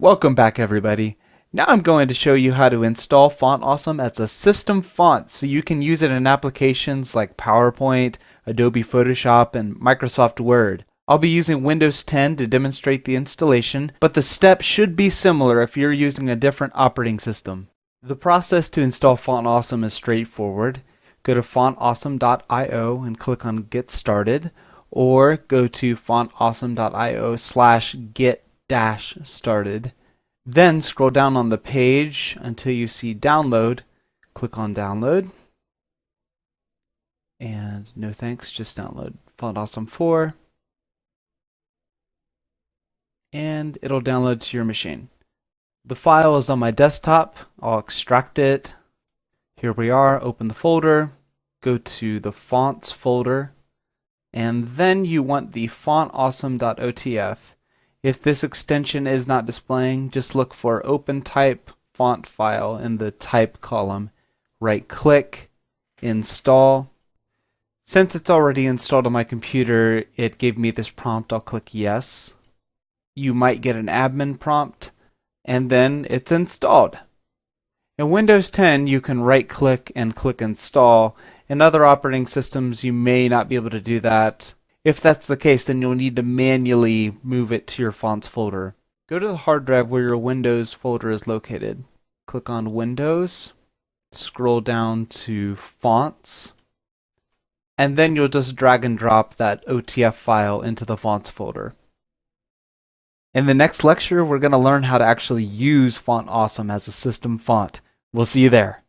Welcome back, everybody. Now I'm going to show you how to install Font Awesome as a system font so you can use it in applications like PowerPoint, Adobe Photoshop, and Microsoft Word. I'll be using Windows 10 to demonstrate the installation, but the steps should be similar if you're using a different operating system. The process to install Font Awesome is straightforward. Go to fontawesome.io and click on Get Started, or go to fontawesome.io/get-started. Then scroll down on the page until you see Download. Click on Download. And no thanks, just download Font Awesome 4. And it'll download to your machine. The file is on my desktop. I'll extract it. Here we are. Open the folder. Go to the Fonts folder. And then you want the fontawesome.otf. If this extension is not displaying, just look for OpenType font file in the Type column. Right-click, Install. Since it's already installed on my computer, it gave me this prompt. I'll click Yes. You might get an admin prompt, and then it's installed. In Windows 10, you can right-click and click Install. In other operating systems, you may not be able to do that. If that's the case, then you'll need to manually move it to your fonts folder. Go to the hard drive where your Windows folder is located. Click on Windows, scroll down to Fonts, and then you'll just drag and drop that OTF file into the Fonts folder. In the next lecture, we're going to learn how to actually use Font Awesome as a system font. We'll see you there.